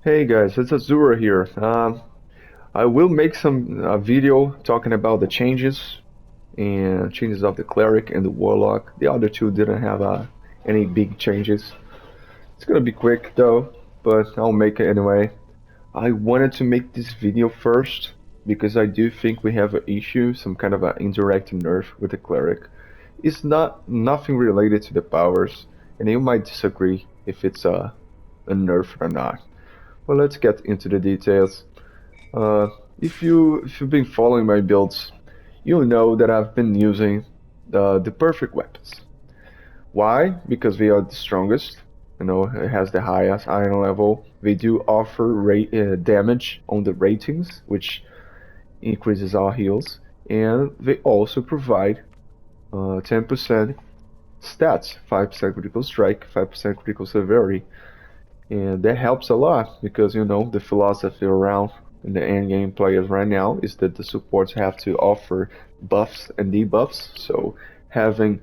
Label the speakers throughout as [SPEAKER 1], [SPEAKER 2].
[SPEAKER 1] Hey guys, it's Azura here. I will make some video talking about the changes of the Cleric and the Warlock. The other two didn't have any big changes. It's gonna be quick though, but I'll make it anyway. I wanted to make this video first because I do think we have an issue, some kind of an indirect nerf with the Cleric. It's nothing related to the powers, and you might disagree if it's a nerf or not. Well, let's get into the details. Uh, if you've been following my builds, you'll know that I've been using the perfect weapons. Why? Because they are the strongest. You know, it has the highest iron level. They do offer damage on the ratings, which increases our heals, and they also provide 10% stats, 5% critical strike, 5% critical severity, and that helps a lot because you know the philosophy around in the end game players right now is that the supports have to offer buffs and debuffs. So having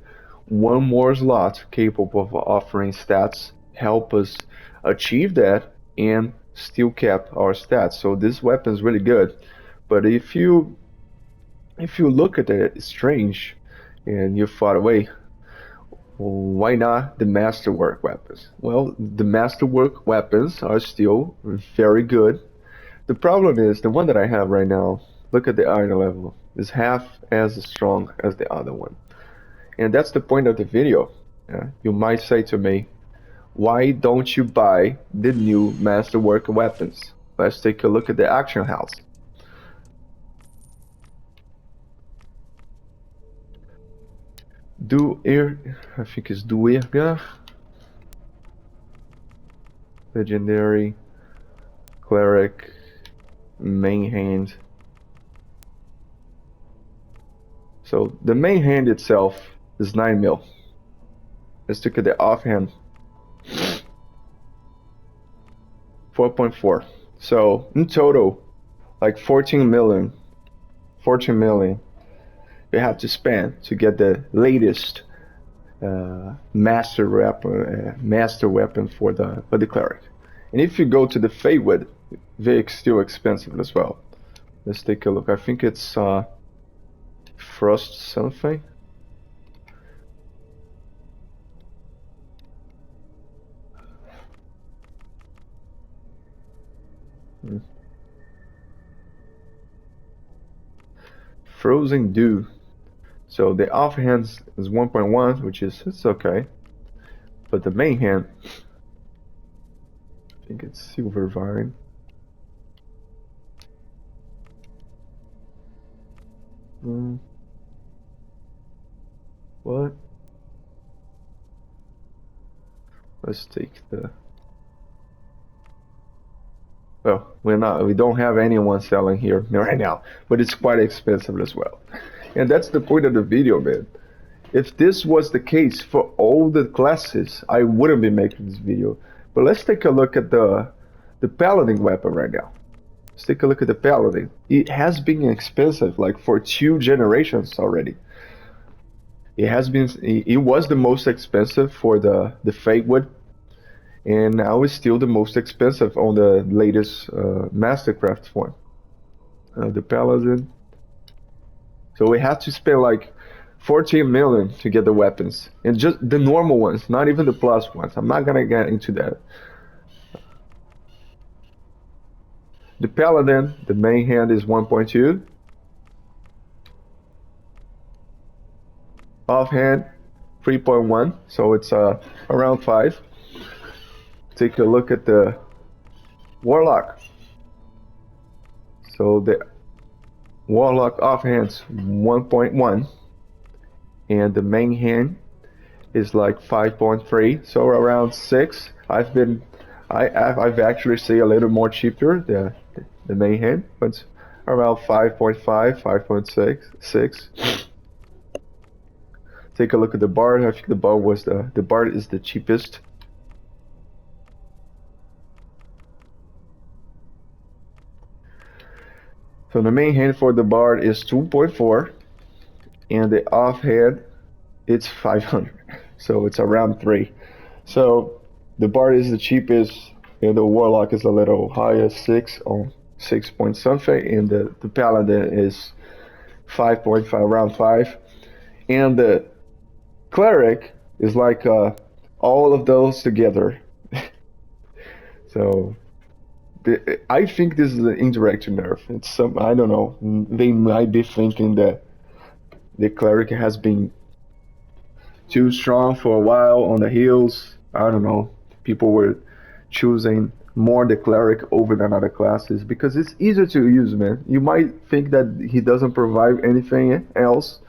[SPEAKER 1] one more slot capable of offering stats help us achieve that and still cap our stats. So this weapon is really good. But if you look at it, it's strange and you thought, wait, why not the masterwork weapons? Well, the masterwork weapons are still very good. The problem is the one that I have right now, look at the iron level, is half as strong as the other one. And that's the point of the video. You might say to me, why don't you buy the new masterwork weapons? Let's take a look at the action house. I think it's Duergar, legendary, cleric, main hand. So the main hand itself is 9 mil. Let's look at the offhand. 4.4. So in total, like 14 million. 14 million you have to spend to get the latest master weapon for the cleric. And if you go to the Feywood, they're still expensive as well. Let's take a look. I think it's Frost something. Frozen Dew. So the offhand is 1.1, which is it's okay. But the main hand, I think it's Silver Vine. What? Let's take the. Well, we don't have anyone selling here right now, but it's quite expensive as well. And that's the point of the video, man. If this was the case for all the classes, I wouldn't be making this video. But let's take a look at the paladin weapon right now. Let's take a look at the paladin. It has been expensive like for 2 generations already. It was the most expensive for the Feywood, and now it's still the most expensive on the latest Mastercraft one. The paladin. So we have to spend like 14 million to get the weapons, and just the normal ones, not even the plus ones. I'm not gonna get into that. The paladin, the main hand is 1.2. Offhand 3.1, so it's around 5. Take a look at the warlock. So the warlock offhand's 1.1, and the main hand is like 5.3, so around 6. I've actually seen a little more cheaper the main hand, but around 5.5, 5.6. Take a look at the bard. I think the bard is the cheapest. So the main hand for the bard is 2.4, and the offhand it's 500. So it's around 3. So the bard is the cheapest And the Warlock is a little higher, 6 on 6 point something, and the Paladin is 5.5, around 5. And the Cleric is like all of those together. So I think this is an indirect nerf. It's some, I don't know. They might be thinking that the Cleric has been too strong for a while on the heals. I don't know. People were choosing more the Cleric over than other classes because it's easier to use, man. You might think that he doesn't provide anything else.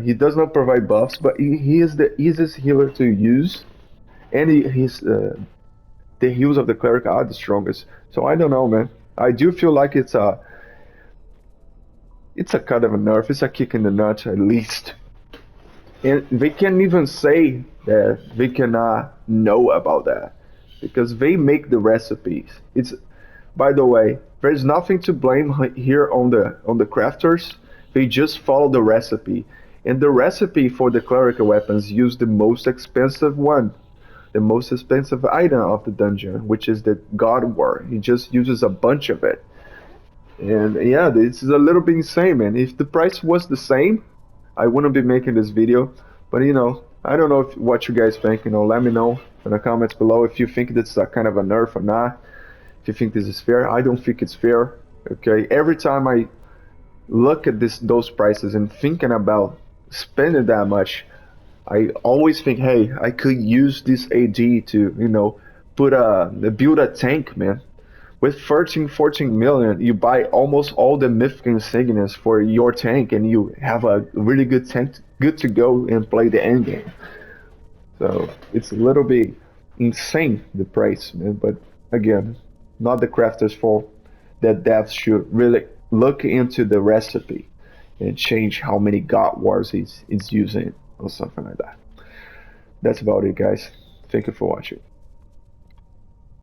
[SPEAKER 1] He does not provide buffs, but he is the easiest healer to use, and the heals of the Cleric are the strongest. So I don't know, man. I do feel like it's a kind of a nerf. It's a kick in the nuts, at least. And they can't even say that they cannot know about that because they make the recipes. It's, by the way, there's nothing to blame here on the crafters. They just follow the recipe, and the recipe for the clerical weapons use the most expensive one, the most expensive item of the dungeon, which is the God War. He just uses a bunch of it. And yeah, this is a little bit insane, man. If the price was the same, I wouldn't be making this video. But I don't know what you guys think. Let me know in the comments below if you think this is a kind of a nerf or not. If you think this is fair, I don't think it's fair. Okay, every time I look at those prices and thinking about spending that much, I always think, hey, I could use this AD to, build a tank, man. With 13, 14 million, you buy almost all the mythic insignias for your tank, and you have a really good tank, good to go and play the end game. So it's a little bit insane, the price, man. But again, not the crafters' fault. That devs should really look into the recipe and change how many God Wars is using or something like that. That's about it, guys. Thank you for watching.